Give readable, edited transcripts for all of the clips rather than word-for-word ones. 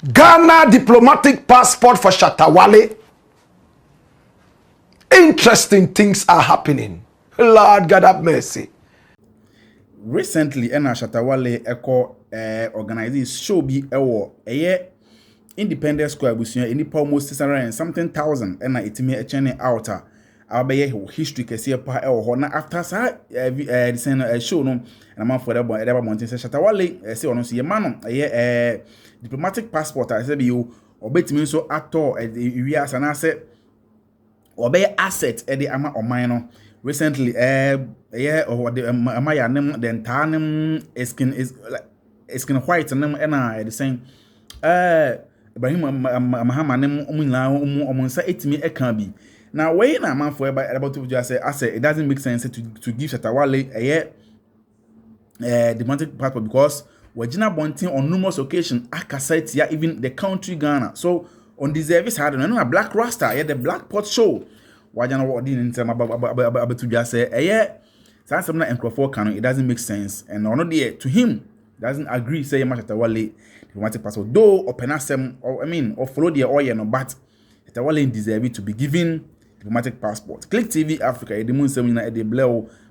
Ghana diplomatic passport for Shatta Wale. Interesting things are happening. Lord God have mercy. Recently, Shatta Wale organizing show be Independent Square busunya any almost 600 and something thousand itimi echene outer abeye history kese pa ho na after sa the show no and man for the mountain say Shatta Wale say ono so ye man no diplomatic passport I say be you obetimi so actor we as na say obey asset the ama oman no recently the amaya nem the entire skin is like skin white nem the same Ibrahim Mahamanem omunsa etimi eka bi. Now way na man for about to just say I say it doesn't make sense to give Shatta Wale diplomatic passport because Wajina Bontin on numerous occasions akasite ya even the country Ghana. So on the service had no black Rasta the black pot show. Wajana what didn't about to just say something na enkrofo canon it doesn't make sense and on the to him doesn't agree say Shatta Wale diplomatic passport though open asem or follow the oil no but Shatta Wale deserve it to be given diplomatic passport. Click TV Africa the moon sem na the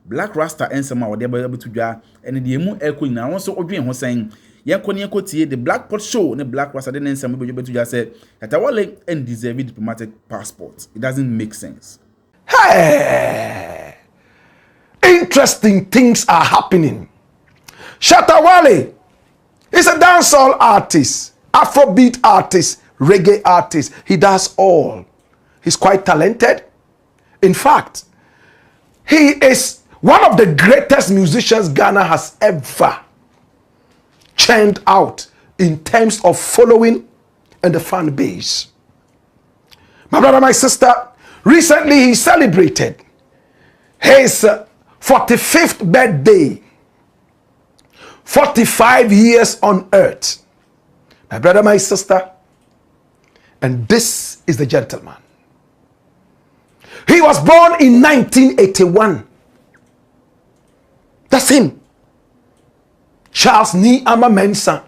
black Rasta and some or they able to dwa and the emu echo na won so odwen ho saying yenko tie the black pot show ne black Rasta den some be able to just say Shatta Wale and deserve diplomatic passport. It doesn't make sense. Hey, interesting things are happening. Shatta Wale is a dancehall artist, Afrobeat artist, reggae artist. He does all. He's quite talented. In fact, he is one of the greatest musicians Ghana has ever churned out in terms of following and the fan base. My brother, my sister, recently he celebrated his 45th birthday. 45 years on earth. My brother, my sister, and this is the gentleman. He was born in 1981. That's him. Charles Niama Mensah.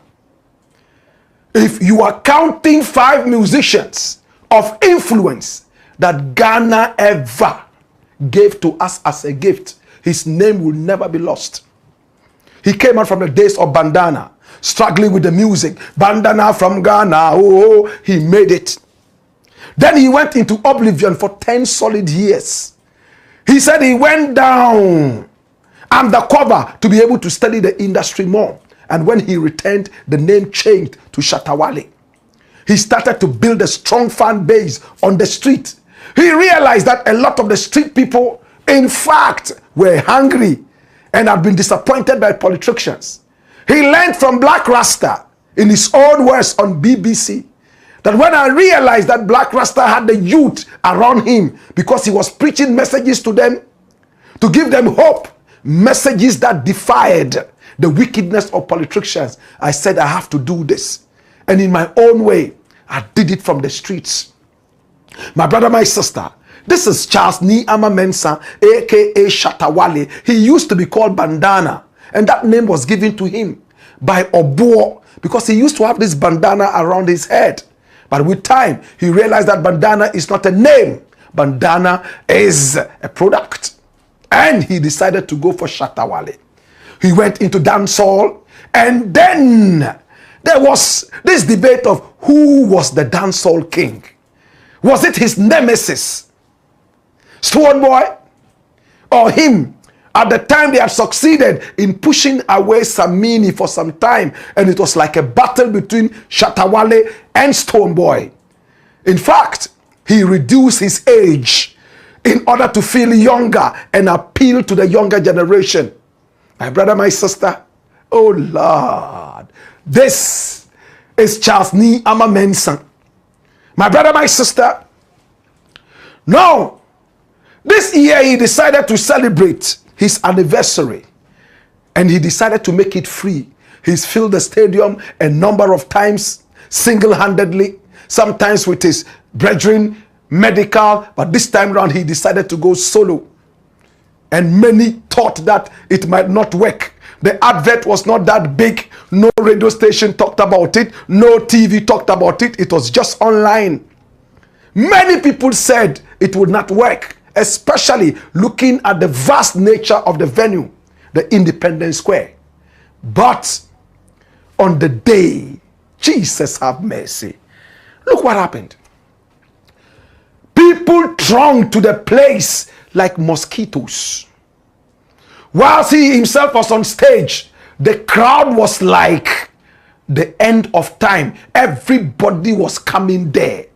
If you are counting 5 musicians of influence that Ghana ever gave to us as a gift, his name will never be lost. He came out from the days of Bandana, struggling with the music. Bandana from Ghana, oh, he made it. Then he went into oblivion for 10 solid years. He said he went down undercover to be able to study the industry more. And when he returned, the name changed to Shatta Wale. He started to build a strong fan base on the street. He realized that a lot of the street people, in fact, were hungry and had been disappointed by politicians. He learned from Black Rasta in his own words on BBC that when I realized that Black Rasta had the youth around him because he was preaching messages to them to give them hope, messages that defied the wickedness of politicians, I said I have to do this. And in my own way, I did it from the streets. My brother, my sister, this is Charles Niama Mensah, aka Shatta Wale. He used to be called Bandana, and that name was given to him by Obuo because he used to have this bandana around his head. But with time, he realized that bandana is not a name. Bandana is a product. And he decided to go for Shatta Wale. He went into dancehall, and then there was this debate of who was the dancehall king. Was it his nemesis, Stone Boy, or him? At the time, they had succeeded in pushing away Samini for some time, and it was like a battle between Shatta Wale and Stone Boy. In fact, he reduced his age in order to feel younger and appeal to the younger generation. My brother, my sister, oh Lord, this is Charles Niama Mensah. My brother, my sister, no, this year he decided to celebrate his anniversary, and he decided to make it free. He's filled the stadium a number of times, single-handedly, sometimes with his brethren, medical, but this time around he decided to go solo. And many thought that it might not work. The advert was not that big. No radio station talked about it. No TV talked about it. It was just online. Many people said it would not work, especially looking at the vast nature of the venue, the Independence Square. But on the day, Jesus have mercy, look what happened. People thronged to the place like mosquitoes. Whilst he himself was on stage, the crowd was like the end of time. Everybody was coming there.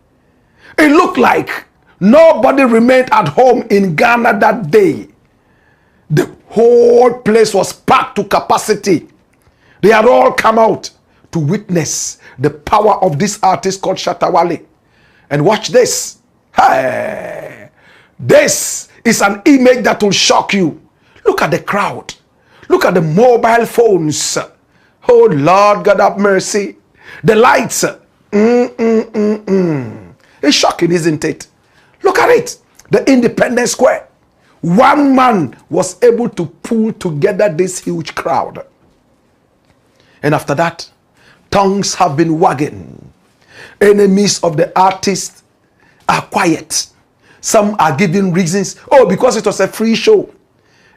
It looked like nobody remained at home in Ghana that day. The whole place was packed to capacity. They had all come out to witness the power of this artist called Shatta Wale. And watch this. Hey, this is an image that will shock you. Look at the crowd. Look at the mobile phones. Oh Lord, God have mercy. The lights. It's shocking, isn't it? Look at it. The Independence Square. One man was able to pull together this huge crowd. And after that, tongues have been wagging. Enemies of the artist are quiet. Some are giving reasons. Oh, because it was a free show.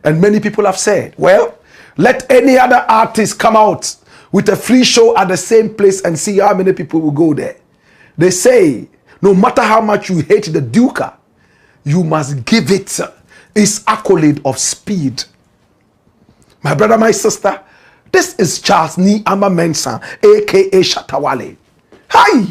And many people have said, well, let any other artist come out with a free show at the same place and see how many people will go there. They say, no matter how much you hate the Duker, you must give it its accolade of speed. My brother, my sister, this is Charles Ni Ama Mensah, aka Shatta Wale. Hi!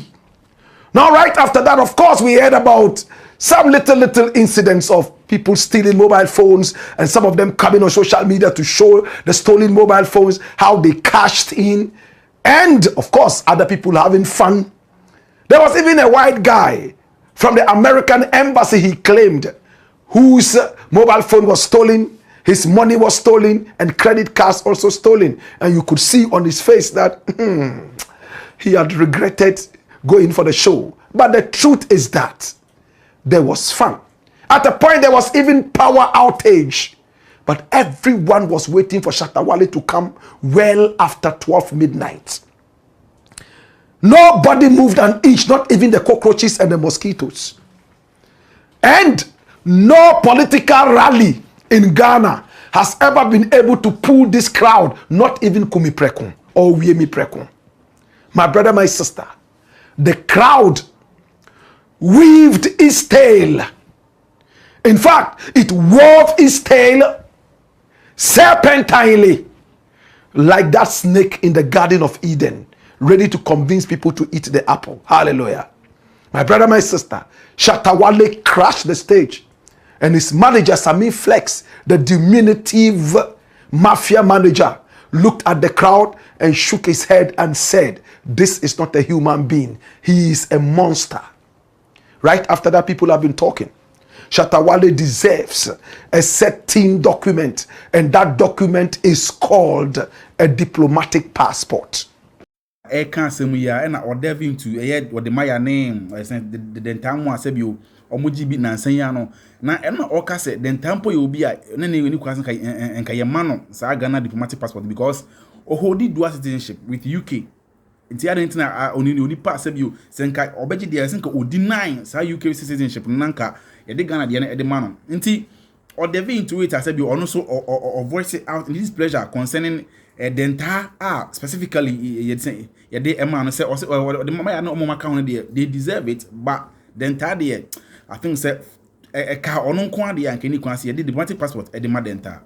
Now, right after that, of course, we heard about some little incidents of people stealing mobile phones and some of them coming on social media to show the stolen mobile phones, how they cashed in, and of course, other people having fun. There was even a white guy from the American embassy, he claimed, whose mobile phone was stolen, his money was stolen, and credit cards also stolen. And you could see on his face that he had regretted going for the show. But the truth is that there was fun. At a point, there was even power outage. But everyone was waiting for Shatta Wale to come well after 12 midnight. Nobody moved an inch, not even the cockroaches and the mosquitoes. And no political rally in Ghana has ever been able to pull this crowd, not even Kumi Prekun or Wiemi Prekun. My brother, my sister, the crowd weaved its tail. In fact, it wove its tail serpentinely, like that snake in the Garden of Eden, ready to convince people to eat the apple. Hallelujah. My brother, my sister, Shatta Wale crashed the stage. And his manager, Sami Flex, the diminutive mafia manager, looked at the crowd and shook his head and said, this is not a human being. He is a monster. Right after that, people have been talking. Shatta Wale deserves a certain document, and that document is called a diplomatic passport. I can't say we are or delving to what the Maya name, the Tamo Asebio, or Mujibi Nansayano. Now, Emma Oka said, then Tampo will be a new cousin and Kayamano, Sagana diplomatic passport, because Ohodi dual citizenship with UK. It's the other internet only pass you, Senka, or Beji, I think, would deny UK citizenship, Nanka, a Ghana, the man. Inti, or delving into it, I said, you also or voice it out in his pleasure concerning the entire specifically, you'd say, yeah, they man say, or the Mama no more account, they deserve it, but the entire day, I think, say, a car or no quantity and can you see a diplomatic passport at the Madenta.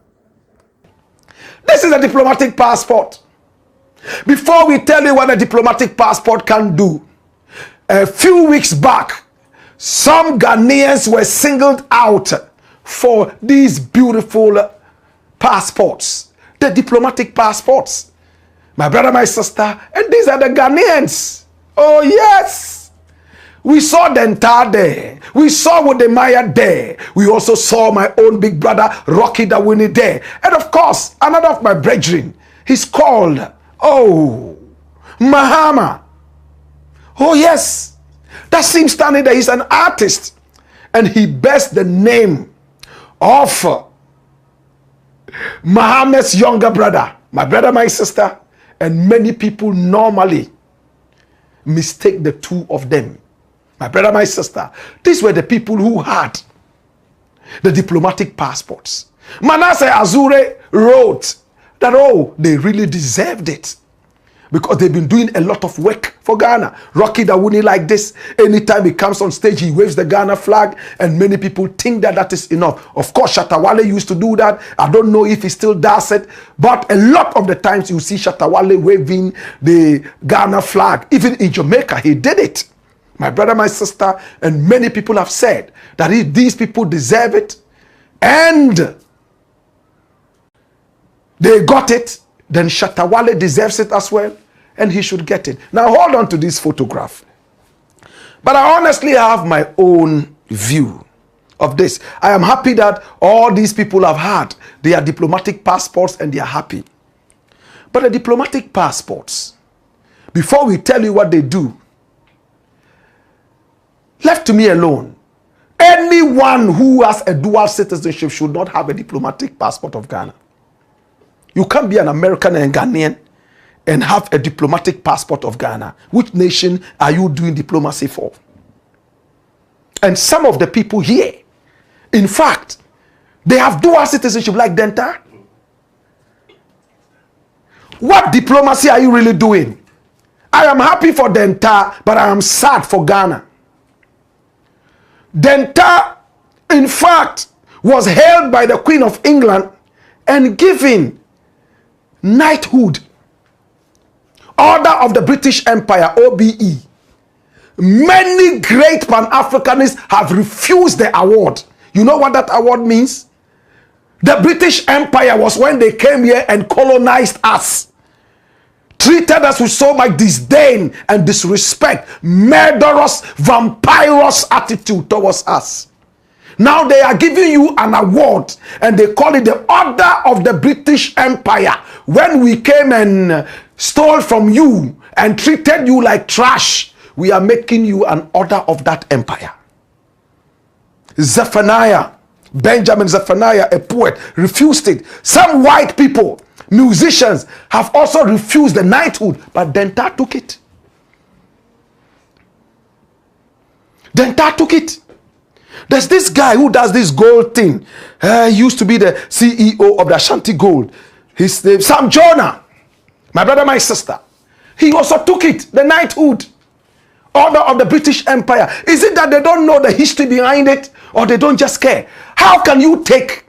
This is a diplomatic passport. Before we tell you what a diplomatic passport can do, a few weeks back, some Ghanaians were singled out for these beautiful passports, the diplomatic passports. My brother, my sister, and these are the Ghanaians. Oh yes. We saw Denta there. We saw Wodemaya there. We also saw my own big brother, Rocky Dawini there. And of course, another of my brethren, he's called, Mahama. Oh yes. That seems standing there. He's an artist. And he bears the name of Muhammad's younger brother. My brother, my sister, and many people normally mistake the two of them. My brother, my sister, these were the people who had the diplomatic passports. Manasseh Azure wrote that, oh, they really deserved it because they've been doing a lot of work for Ghana. Rocky Dawuni like this, anytime he comes on stage, he waves the Ghana flag, and many people think that that is enough. Of course, Shatta Wale used to do that. I don't know if he still does it, but a lot of the times you see Shatta Wale waving the Ghana flag. Even in Jamaica, he did it. My brother, my sister, and many people have said that if these people deserve it, and they got it, then Shatta Wale deserves it as well, and he should get it. Now hold on to this photograph. But I honestly have my own view of this. I am happy that all these people have had their diplomatic passports and they are happy. But the diplomatic passports, before we tell you what they do, left to me alone, anyone who has a dual citizenship should not have a diplomatic passport of Ghana. You can't be an American and Ghanaian and have a diplomatic passport of Ghana. Which nation are you doing diplomacy for? And some of the people here, in fact, they have dual citizenship like Denta. What diplomacy are you really doing? I am happy for Denta, but I am sad for Ghana. Denta, in fact, was held by the Queen of England and given knighthood, Order of the British Empire, OBE. Many great Pan-Africanists have refused the award. You know what that award means? The British Empire was when they came here and colonized us, treated us with so much disdain and disrespect, murderous, vampirous attitude towards us. Now they are giving you an award and they call it the Order of the British Empire. When we came and stole from you and treated you like trash, we are making you an order of that empire. Zephaniah, Benjamin Zephaniah, a poet, refused it. Some white people, musicians, have also refused the knighthood, but Denta took it. Denta took it. There's this guy who does this gold thing. He used to be the CEO of the Ashanti Gold. His name, Sam Jonah. My brother, my sister. He also took it, the knighthood. Order of the British Empire. Is it that they don't know the history behind it, or they don't just care? How can you take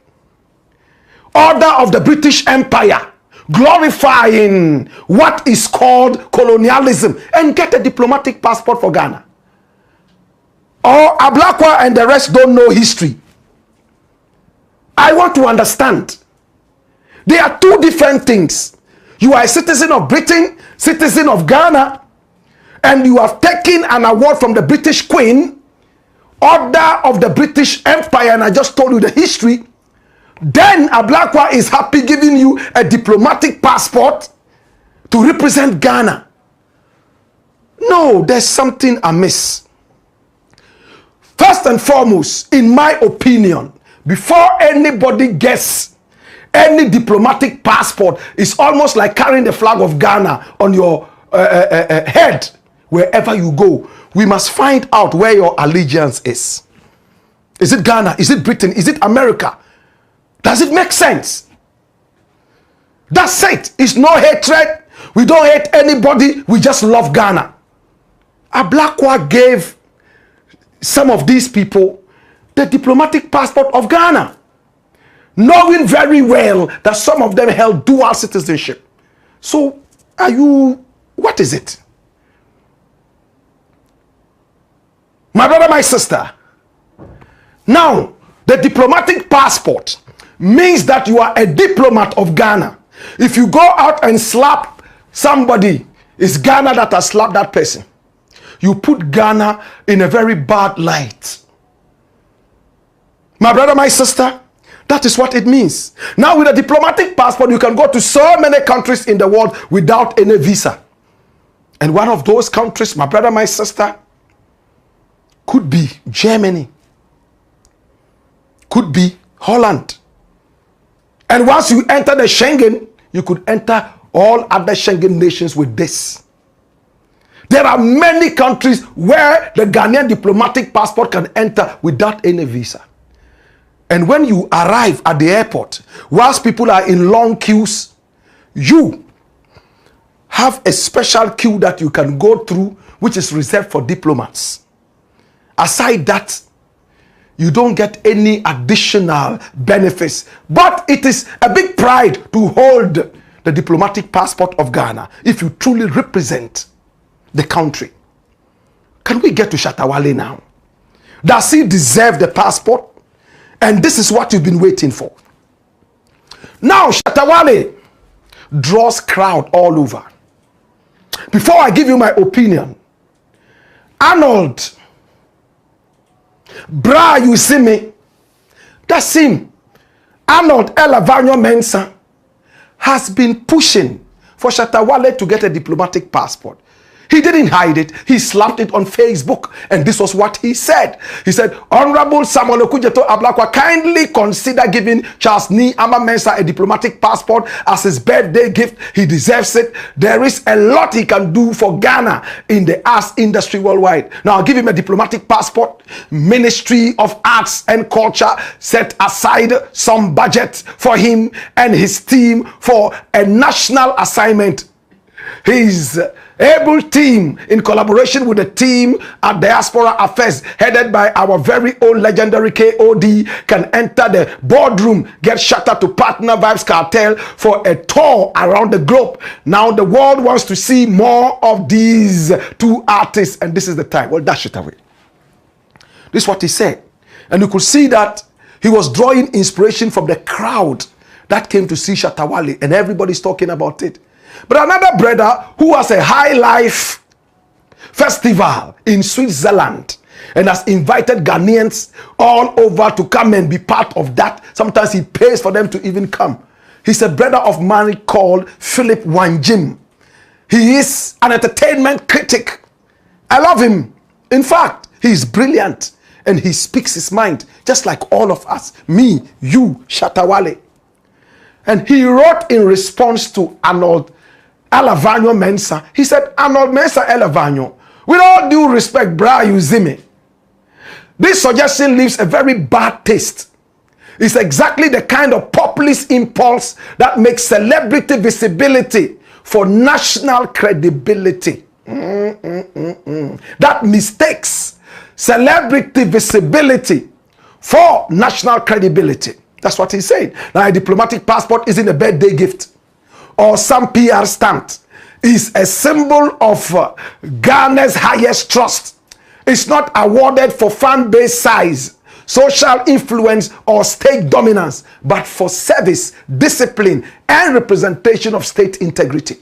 Order of the British Empire, glorifying what is called colonialism, and get a diplomatic passport for Ghana? Or Ablakwa and the rest don't know history? I want to understand. They are two different things. You are a citizen of Britain, citizen of Ghana, and you have taken an award from the British Queen, Order of the British Empire, and I just told you the history. Then Ablakwa is happy giving you a diplomatic passport to represent Ghana. No, there's something amiss. First and foremost, in my opinion, before anybody gets any diplomatic passport, it's almost like carrying the flag of Ghana on your head wherever you go. We must find out where your allegiance is. Is it Ghana? Is it Britain? Is it America? Does it make sense? That's it. It's no hatred. We don't hate anybody. We just love Ghana. Ablakwa gave some of these people the diplomatic passport of Ghana, knowing very well that some of them held dual citizenship. So, what is it? My brother, my sister, now, the diplomatic passport means that you are a diplomat of Ghana. If you go out and slap somebody, it's Ghana that has slapped that person. You put Ghana in a very bad light. My brother, my sister, that is what it means. Now, with a diplomatic passport, you can go to so many countries in the world without any visa. And one of those countries, my brother, my sister, could be Germany, could be Holland. And once you enter the Schengen, you could enter all other Schengen nations with this. There are many countries where the Ghanaian diplomatic passport can enter without any visa. And when you arrive at the airport, whilst people are in long queues, you have a special queue that you can go through, which is reserved for diplomats. Aside that, you don't get any additional benefits. But it is a big pride to hold the diplomatic passport of Ghana if you truly represent the country. Can we get to Shatta Wale now? Does he deserve the passport? And this is what you've been waiting for. Now, Shatta Wale draws crowd all over. Before I give you my opinion, Arnold, bra, you see me, that's him. Arnold Elavanyo Mensah has been pushing for Shatta Wale to get a diplomatic passport. He didn't hide it. He slapped it on Facebook. And this was what he said. He said, Honorable Samuel Okudzeto Ablakwa, kindly consider giving Charles Ni Ama Mensah a diplomatic passport as his birthday gift. He deserves it. There is a lot he can do for Ghana in the arts industry worldwide. Now, I'll give him a diplomatic passport. Ministry of Arts and Culture set aside some budget for him and his team for a national assignment. His able team, in collaboration with the team at Diaspora Affairs, headed by our very own legendary KOD, can enter the boardroom, get Shatta to partner Vibes Cartel for a tour around the globe. Now the world wants to see more of these two artists, and this is the time. Well, dash it away. This is what he said. And you could see that he was drawing inspiration from the crowd that came to see Shatta Wale, and everybody's talking about it. But another brother who has a high life festival in Switzerland and has invited Ghanaians all over to come and be part of that. Sometimes he pays for them to even come. He's a brother of mine called Philip Wanjim. He is an entertainment critic. I love him. In fact, he's brilliant and he speaks his mind just like all of us. Me, you, Shatta Wale. And he wrote in response to Arnold Elavanyo Mensah. He said, Arnold Mensah Elavanyo, with all due respect, bra, you see me. This suggestion leaves a very bad taste. It's exactly the kind of populist impulse that makes celebrity visibility for national credibility. That mistakes celebrity visibility for national credibility. That's what he said. Now, a diplomatic passport isn't a birthday gift or some PR stunt. It's a symbol of Ghana's highest trust. It's not awarded for fan base size, social influence, or state dominance, but for service, discipline, and representation of state integrity.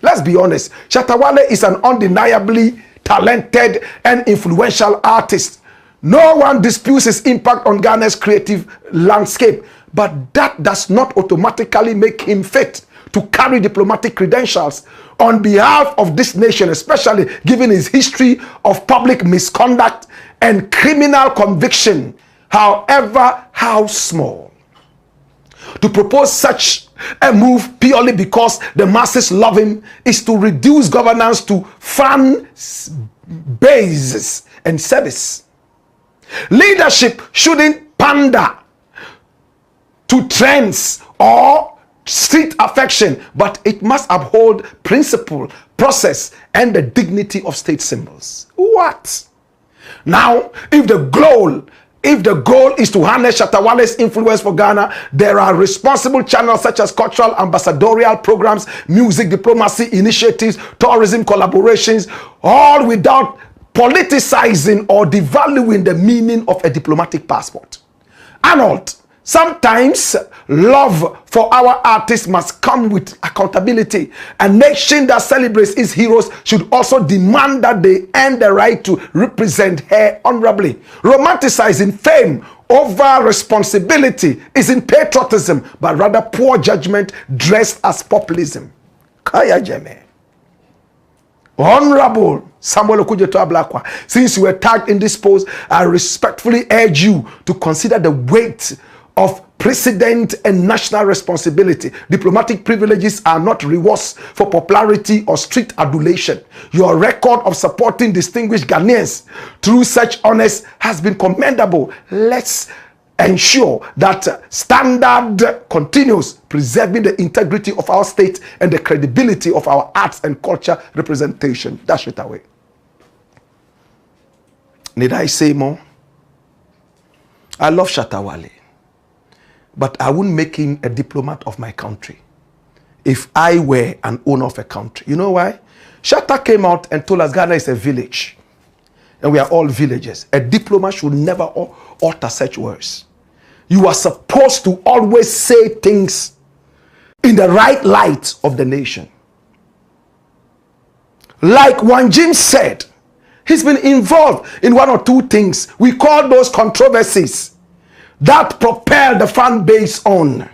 Let's be honest, Shatta Wale is an undeniably talented and influential artist. No one disputes his impact on Ghana's creative landscape, but that does not automatically make him fit to carry diplomatic credentials on behalf of this nation, especially given his history of public misconduct and criminal conviction, however how small. To propose such a move purely because the masses love him is to reduce governance to fan bases and service. Leadership shouldn't pander to trends or street affection, but it must uphold principle, process, and the dignity of state symbols. What? Now, if the goal is to harness Shatta Wale's influence for Ghana, there are responsible channels such as cultural ambassadorial programs, music diplomacy initiatives, tourism collaborations, all without politicizing or devaluing the meaning of a diplomatic passport. Arnold, sometimes love for our artists must come with accountability. A nation that celebrates its heroes should also demand that they earn the right to represent her honorably. Romanticizing fame over responsibility isn't patriotism, but rather poor judgment dressed as populism. Kaya Jeme. Honorable Samuel Okudzeto Ablakwa, since you were tagged in this post, I respectfully urge you to consider the weight of precedent and national responsibility. Diplomatic privileges are not rewards for popularity or strict adulation. Your record of supporting distinguished Ghanaians through such honors has been commendable. Let's ensure that standard continues, preserving the integrity of our state and the credibility of our arts and culture representation. That's Shatta Wale. Need I say more? I love Shatta Wale, but I wouldn't make him a diplomat of my country if I were an owner of a country. You know why? Shatta came out and told us Ghana is a village, and we are all villagers. A diplomat should never utter such words. You are supposed to always say things in the right light of the nation. Like Wan Jim said, he's been involved in one or two things. We call those controversies that propel the fan base on.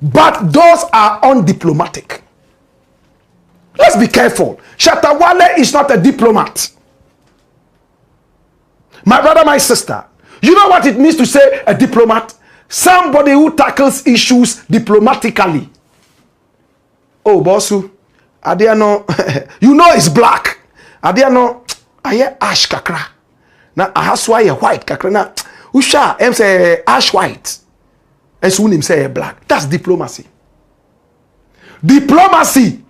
But those are undiplomatic. Let's be careful. Shatta Wale is not a diplomat. My brother, my sister, you know what it means to say a diplomat? Somebody who tackles issues diplomatically. Oh, bossu, Adiano, you know it's black. Adiano, I ash kakra. Na ahaswa white kakra na usha em say ash white. And soon him say black. That's diplomacy. Diplomacy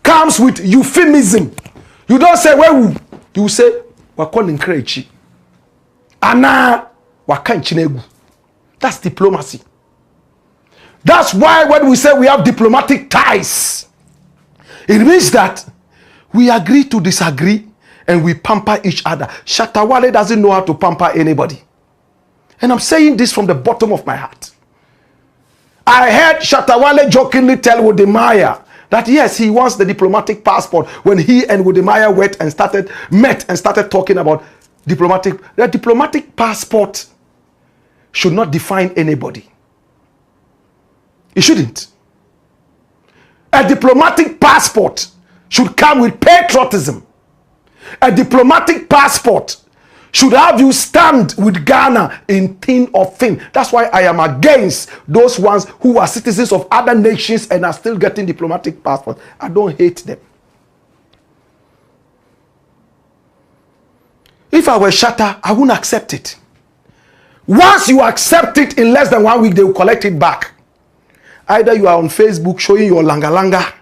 comes with euphemism. You don't say where you say wakon nkrechi. Ana wakanchinegu. That's diplomacy. That's why when we say we have diplomatic ties, it means that we agree to disagree and we pamper each other. Shatta Wale doesn't know how to pamper anybody. And I'm saying this from the bottom of my heart. I heard Shatta Wale jokingly tell Wodemaya that yes, he wants the diplomatic passport when he and Wodemaya met and started talking about the diplomatic passport should not define anybody. It shouldn't. A diplomatic passport should come with patriotism. A diplomatic passport should have you stand with Ghana in thing or thing. That's why I am against those ones who are citizens of other nations and are still getting diplomatic passports. I don't hate them. If I were Shatta, I wouldn't accept it. Once you accept it, in less than 1 week, they will collect it back. Either you are on Facebook showing your langa,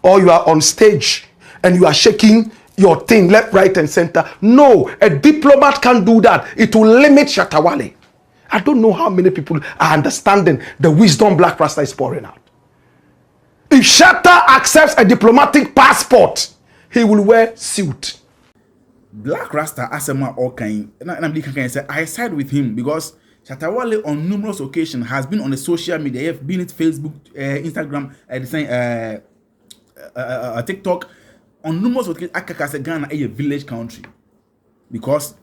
or you are on stage and you are shaking your thing left, right, and center. No, a diplomat can't do that. It will limit Shatta Wale. I don't know how many people are understanding the wisdom Black Rasta is pouring out. If Shatta accepts a diplomatic passport, he will wear suit. Black Rasta asema all kind. And I'm say I side with him because Shatta Wale on numerous occasions has been on the social media. He have been it Facebook, Instagram, TikTok. On numerous occasions, Akaka Ghana a village country because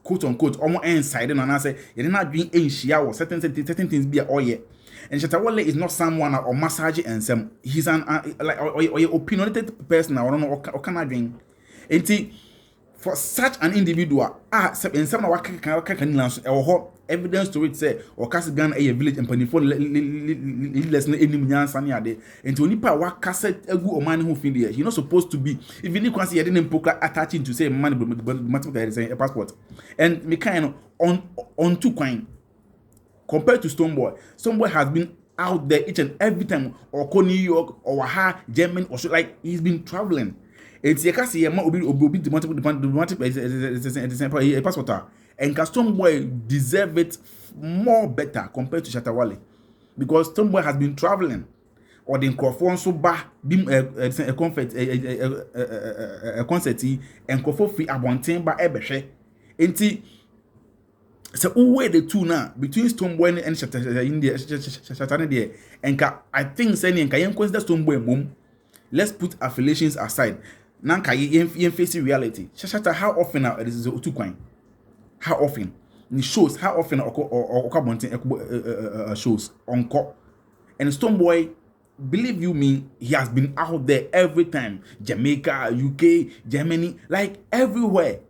quote unquote almost inside and I say you're not doing a share or certain things be all yet. And Shatta Wale is not someone or massage and some. He's an or opinionated person. I don't know or can I drink. And for such an individual, in some evidence to it say or cast Ghana a village and panifon less than any Sanya day. And to Nipa what cassette a good man who feel there. You're not supposed to be. If you need see didn't poker attaching to say money but a passport. And me kind on two coin compared to Stonebwoy. Stonebwoy has been out there each and every time or New York or Germany or so like he's been traveling. It's a case here, obi diplomatic passport. And Stonebwoy deserve it more better compared to Shatta Wale because Stonebwoy has been traveling or the microphone so ba a concert and microphone free abonten ba ebehwe enti so who the two now between Stonebwoy and Shatta India Shatta there and I think saying nka yen consider Stonebwoy mom. Let's put affiliations aside. Nanka yen facing reality. Shatta how often now this is two coin. How often? It shows how often shows on call. And Stonebwoy, believe you me, he has been out there every time. Jamaica, UK, Germany, like everywhere.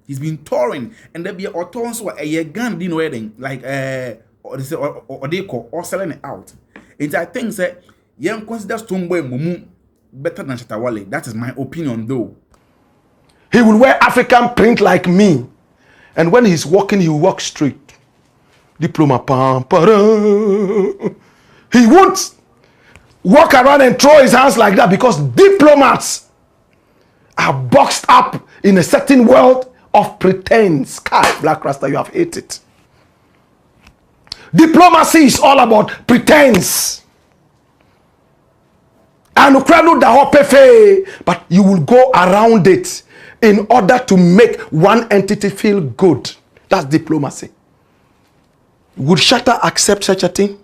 He's been touring. And there be a ton so a gun didn't wedding, like or they say or they call or selling it out. And I think that young consider Stoneboy Mumu better than Shatta Wale. That is my opinion though. He will wear African print like me. And when he's walking, he will walk straight. Diploma pam para. He won't walk around and throw his hands like that because diplomats are boxed up in a certain world of pretense. Kai, Black Rasta, you have hated it. Diplomacy is all about pretense. And but you will go around it in order to make one entity feel good. That's diplomacy. Would Shatta accept such a thing?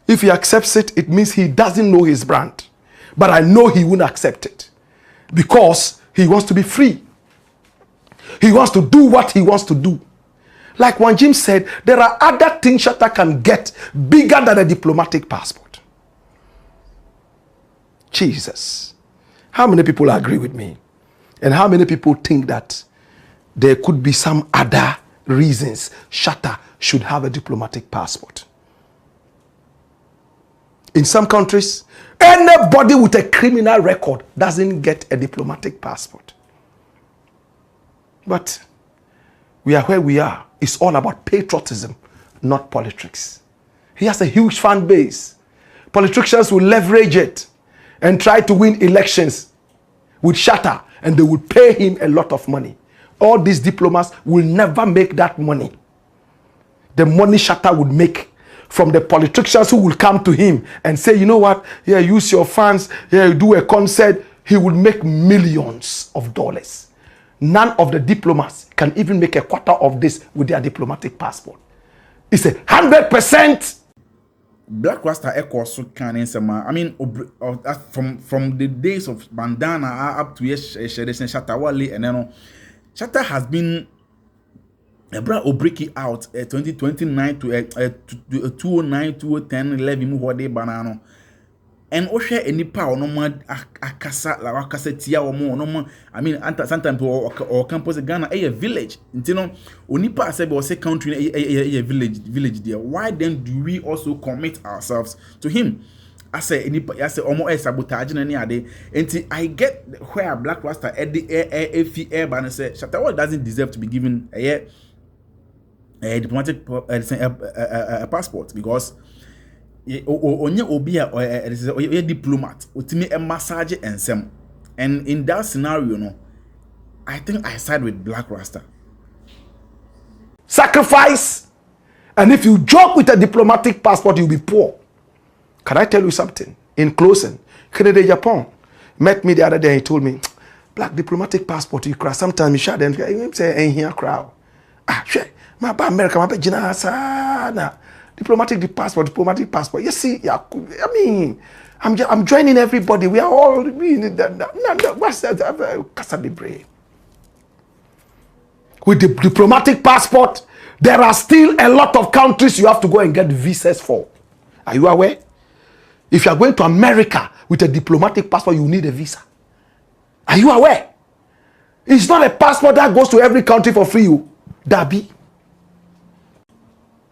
If he accepts it, it means he doesn't know his brand. But I know he won't accept it. Because he wants to be free. He wants to do what he wants to do. Like when Jim said, there are other things Shatta can get bigger than a diplomatic passport. Jesus. How many people agree with me? And how many people think that there could be some other reasons Shatta should have a diplomatic passport? In some countries, anybody with a criminal record doesn't get a diplomatic passport. But we are where we are. It's all about patriotism, not politics. He has a huge fan base. Politicians will leverage it and try to win elections with Shatta, and they will pay him a lot of money. All these diplomats will never make that money. The money Shatta would make from the politicians who will come to him and say, you know what, yeah, use your funds, yeah, do a concert, he will make millions of dollars. None of the diplomats can even make a quarter of this with their diplomatic passport. It's 100%. Black Rasta echo so can I mean, from the days of Bandana up to Shatta Wale, and then Shatta has been a bra break out 2029 to 209, 210, 11 what they banana. And Osha any power no more akasa la wakasa tia or more no more. I mean, sometimes or campus Ghana a village. You know, Onipa said was a country a village there. Why then do we also commit ourselves to him? I say almost sabotage any other. And I get where Black Rasta at the air banner say Shatta Wale doesn't deserve to be given a diplomatic passport because onye obi a diplomat otimi a massage ensem. And in that scenario no, I think I side with Black Rasta. Sacrifice, and if you joke with a diplomatic passport you'll be poor. Can I tell you something in closing? Kennedy Japan met me the other day. He told me, black diplomatic passport you cry sometimes you share them say in here crowd sure my America my Gina sana diplomatic passport. You see, yeah, I mean, I'm joining everybody. We are all what's that? Casa Libre. With the diplomatic passport, there are still a lot of countries you have to go and get visas for. Are you aware? If you are going to America with a diplomatic passport, you need a visa. Are you aware? It's not a passport that goes to every country for free. Dabi.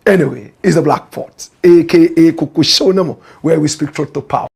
Anyway, it's the Black Pot, aka Kukushonamo, where we speak truth to power.